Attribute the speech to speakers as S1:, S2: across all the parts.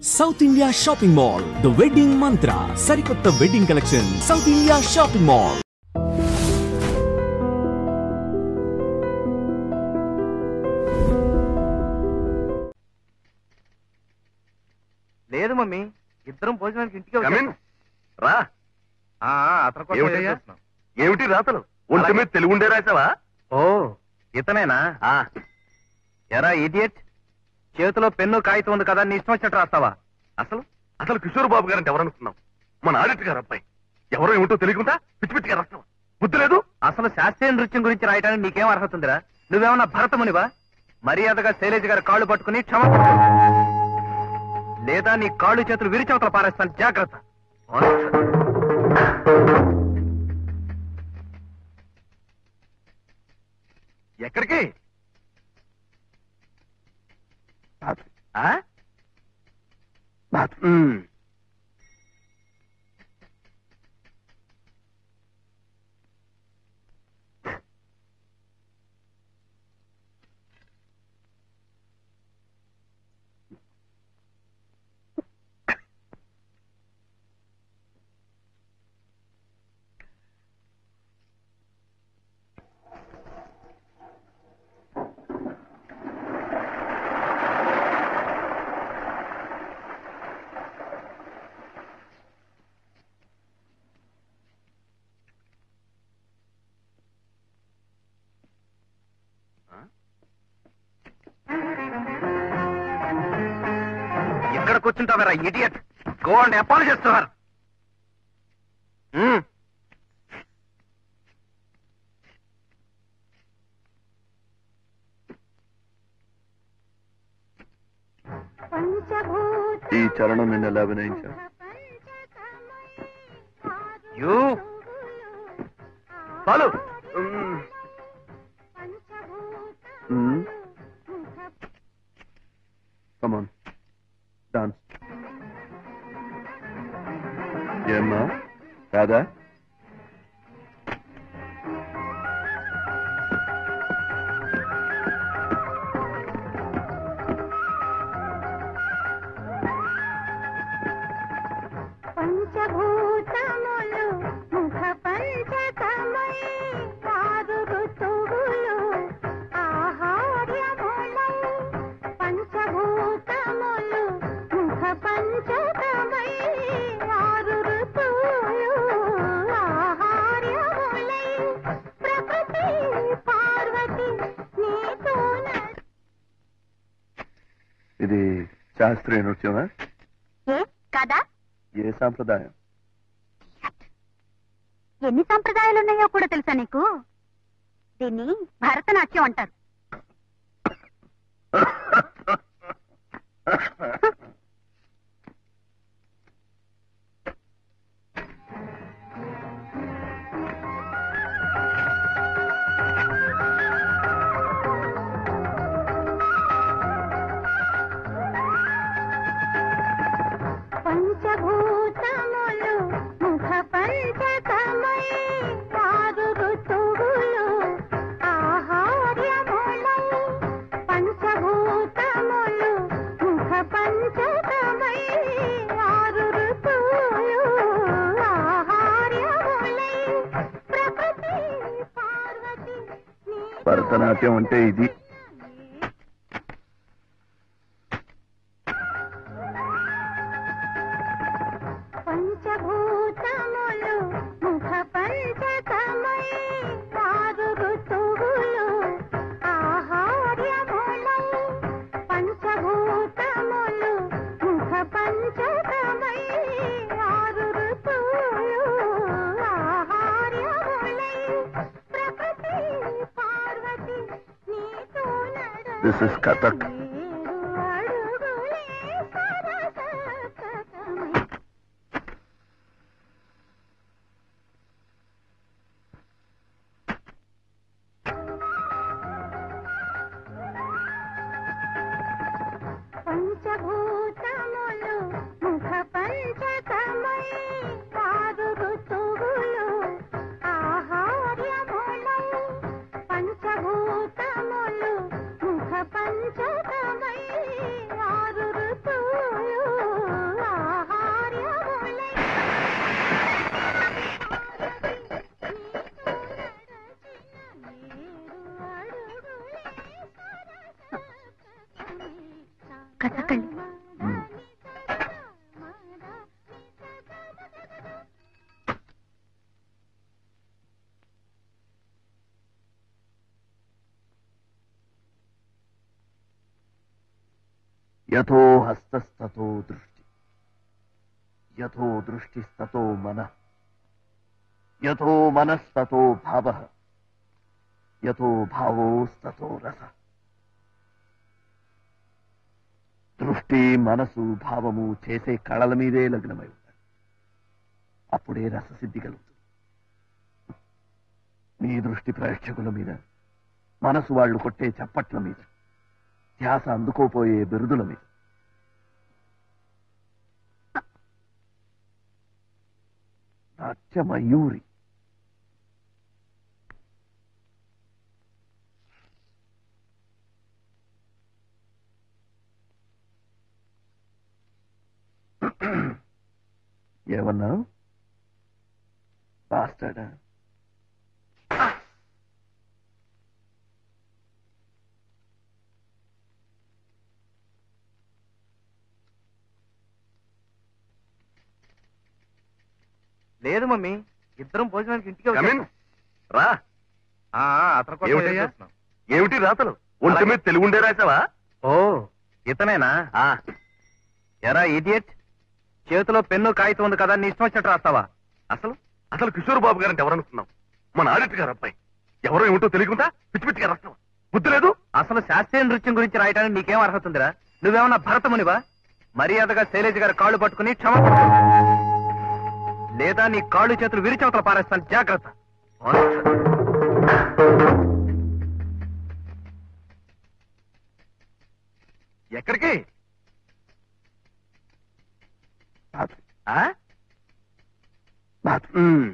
S1: South India Shopping Mall, The Wedding Mantra, Sarikotta Wedding Collection, South India Shopping Mall.
S2: లేదు mummy, ఇద్దరం భోజనానికి ఇంటికి వచ్చాం.
S3: రా.
S2: అతను
S3: ఏమిటి రాతలు? ఒంటి మీద తెలుగుండే రాసావా?
S2: ఓ ఇతనేనా? ఎరా ఇడియట్, చేతిలో పెన్ను కాగితం ఉంది కదా, నీ ఇష్టం వచ్చినట్టు రాస్తావా?
S3: అసలు అసలు కిషోర్ బాబు గారంటే ఎవరనుకున్నావు? మన ఆడిటర్ గారు అబ్బాయి. ఎవరో ఏమిటో తెలియకుండా పిచ్చి పిచ్చిగా రాస్తావా? బుద్ధి లేదు.
S2: అసలు శాస్త్రీయ నృత్యం గురించి రాయడానికి నీకేం అర్హత ఉందిరా? నువ్వేమన్నా భరతమునివా? మర్యాదగా శైలేజ్ గారి కాళ్ళు పట్టుకుని క్షమ, లేదా నీ కాళ్ళు చేతులు విరిచవతల పారేస్తాను, జాగ్రత్త.
S3: ఎక్కడికి?
S2: ఎక్కడ కూర్చుంటావరా idiot? Go and apologize to her.
S3: ఈ చరణం నిన్న ఎలా అభినయించా? చాలు. Come on, dance. ఏమ్మా రాదా?
S4: పంచభూతములు ముఖ పంచకమై ఆరు ఋతువులు ఆహార్యములై. పంచభూతములు ముఖ పంచకమై ఆరు ఋతువులు ఆహార్యములై. ప్రకృతి పార్వతి నీతో.
S3: ఇది శాస్త్రీయ నృత్యమా?
S4: కదా?
S3: ఏ సాంప్రదాయం?
S4: ఎన్ని సంప్రదాయాలు ఉన్నాయో కూడా తెలుసా నీకు? దీన్ని భరతనాట్యం అంటారు. పంచభూతములు ముఖ పంచకమై ఆరు ఋతువులు ఆహార్యములై. పంచభూతములు ముఖ పంచకమై ఆరు ఋతువులు ఆహార్యములై. ప్రకృతి పార్వతి
S3: భరతనాట్యం అంటే ఇది.
S4: పంచభూతములు ముఖ పంచకమై ఆరు ఋతువులు ఆహార్యములై. పంచభూతములు ముఖ పంచకమై ఆరు ఋతువులు ఆహార్యములై. ప్రకృతి పార్వతి నీతో నడవే.
S3: This is Kathak.
S4: అడుగులే సరసకమై. పంచభూతములు ముఖ పంచకమై ఆరు ఋతువులు ఆహార్యములై. పంచభూతములు ముఖ పంచక
S3: యథో హస్తస్తతో దృష్టి, యథో దృష్టిస్తతో మనః, యథో మనస్తతో భావః, యథో భావోస్తతో రసః. దృష్టి, మనసు, భావము చేసే కళల మీదే లగ్నమై ఉంటాయి. అప్పుడే రససిద్ధి కలుగుతుంది. మీ దృష్టి ప్రేక్షకుల మీద, మనసు వాళ్ళు కొట్టే చప్పట్ల మీద, ధ్యాస అందుకోపోయే బిరుదుల మీద. నాట్యమయూరి. ఏమన్నా బాస్టాడా?
S2: లేదు మమ్మీ, ఇద్దరం భోజనానికి ఇంటికి
S3: Come in.
S2: వచ్చాం.
S3: రా.
S2: అతని కోసం
S3: ఏమిటయ్యా?
S2: వెయిట్ చేస్తున్నాం.
S3: ఏమిటి రాతలు? ఒంటి మీద తెలుగు ఉండే రాసావా?
S2: ఓ ఇతనేనా? ఎరా ఇడియట్, చేతిలో పెన్ను కాగితం ఉంది కదా, నీ ఇష్టం వచ్చినట్టు రాస్తావా?
S3: అసలు అసలు కిషోర్ బాబు గారంటే ఎవరనుకున్నాం? మన ఆడిటర్ గారు అబ్బాయి. ఎవరో ఏమిటో తెలియకుండా పిచ్చి పిచ్చిగా రాస్తావా? బుద్ధి లేదు?
S2: అసలు శాస్త్రీయ నృత్యం గురించి రాయడానికి నీకేం అర్హత ఉందిరా? నువ్వేమన్నా భరతమునివా? మర్యాదగా శైలేజ్ గారి కాళ్ళు పట్టుకుని క్షమాపణ లేదా నీ కాళ్ళు చేతులు విరిచవతల పారేస్తాను, జాగ్రత్త.
S3: ఎక్కడికి? ఆ? ఉమ్.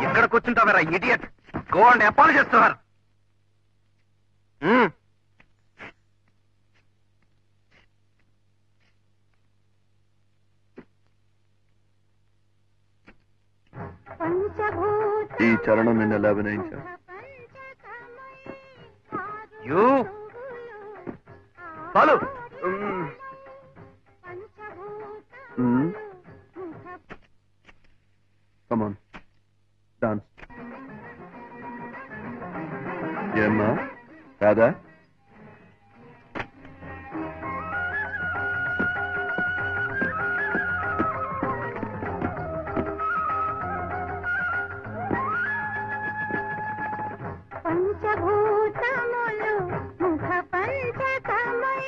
S2: ఎక్కడ కూర్చుంటావరా idiot? Go and apologize to her.
S3: ఈ చరణం నిన్న ఎలా అభినయించావు?
S2: యూ
S3: చాలు. Come on dance. ఏమ్మా రాదా?
S4: పంచభూతములు ముఖ పంచకమై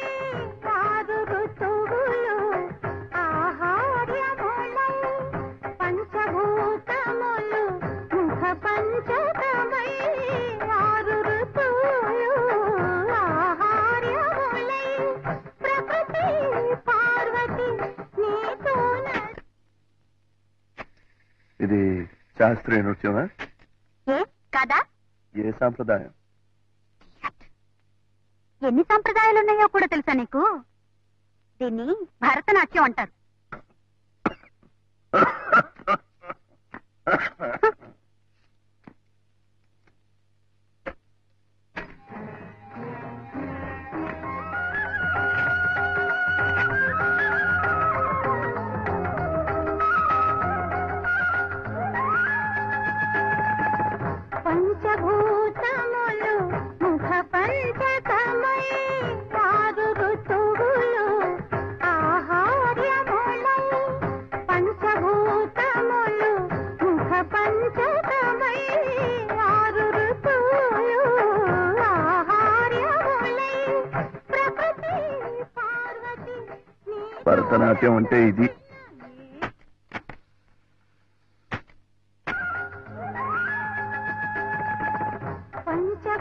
S4: ఆరు ఋతువులు ఆహార్యములై. పంచభూతములు ముఖ పంచకమై ఆరు ఋతువులు ఆహార్యములై. ప్రకృతి పార్వతి నీతోన.
S3: ఇది శాస్త్రీయ నృత్యమా?
S4: ఏ కదా?
S3: ఏ సాంప్రదాయం?
S4: ఎన్ని సంప్రదాయాలున్నాయో కూడా తెలుసా నీకు? దీన్ని భరతనాట్యం అంటారు. పంచభూతములు ముఖ పంచకమై ఆరు ఋతువులు ఆహార్యములై. పంచభూతములు ముఖ పంచకమై ఆరు ఋతువులు ఆహార్యములై. ప్రకృతి పార్వతి
S3: భరతనాట్యం అంటే ఇది.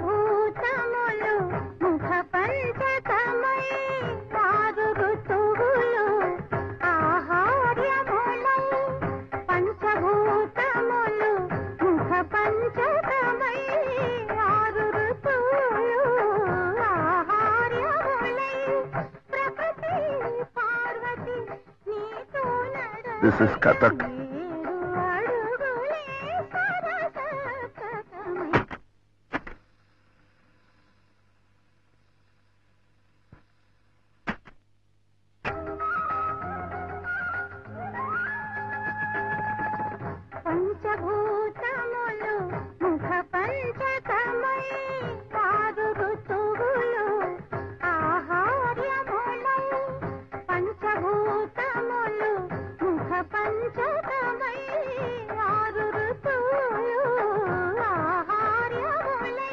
S4: పంచభూతములు ముఖ పంచకమై ఆరు ఋతువులు ఆహార్యములై.
S3: This is Kathak.
S4: పంచభూతములు ముఖ పంచకమై ఆరు ఋతువులు ఆహార్యములై పంచభూతములు ముఖ పంచకమై ఆరు ఋతువులు ఆహార్యములై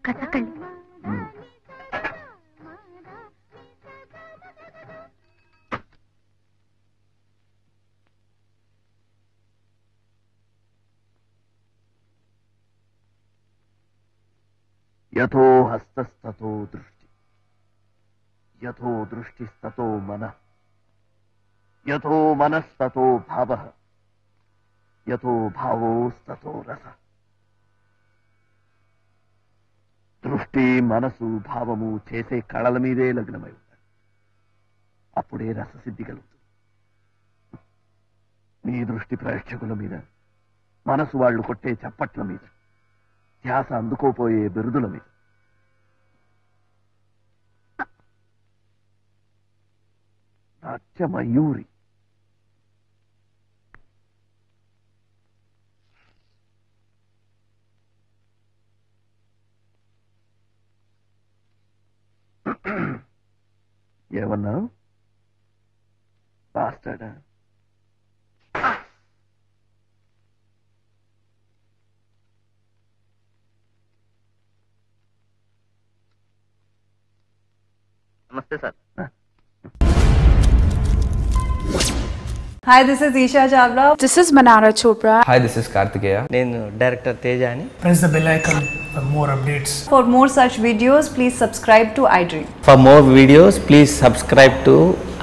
S4: కథకళి
S3: యథో హస్తస్తతో దృష్టి, యథో దృష్టిస్తతో మనః, యథో మనస్తతో భావః, యథో భావోస్తతో రసః. దృష్టి, మనసు, భావము చేసే కళల మీదే లగ్నమై ఉంటాయి. అప్పుడే రససిద్ధి కలుగుతుంది. నీ దృష్టి ప్రేక్షకుల మీద, మనసు వాళ్ళు కొట్టే చప్పట్ల మీద, ధ్యాస అందుకోపోయే బిరుదుల మీద. నాట్యమయూరి. ఏమన్నా బాస్టాడా?
S2: నమస్తే sir.
S5: Hi, this is Isha Chavla.
S6: This is Manara Chopra.
S7: Hi, this is Kartikeya.
S8: నేను డైరెక్టర్ తేజ అని.
S9: Press the bell icon for more updates.
S5: For more such videos, please subscribe to iDream.
S8: For more videos, please subscribe to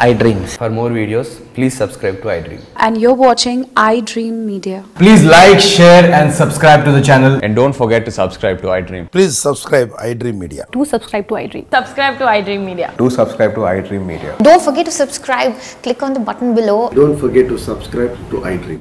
S8: iDreams.
S7: For more videos, please subscribe to iDream.
S6: And you're watching iDream Media.
S10: Please like, share and subscribe to the channel.
S7: And don't forget to subscribe to iDream.
S11: Please subscribe iDream Media.
S6: Do subscribe to iDream.
S5: Subscribe to iDream Media.
S7: Do subscribe to iDream Media.
S12: Don't forget to subscribe. Click on the button below.
S11: Don't forget to subscribe to iDream.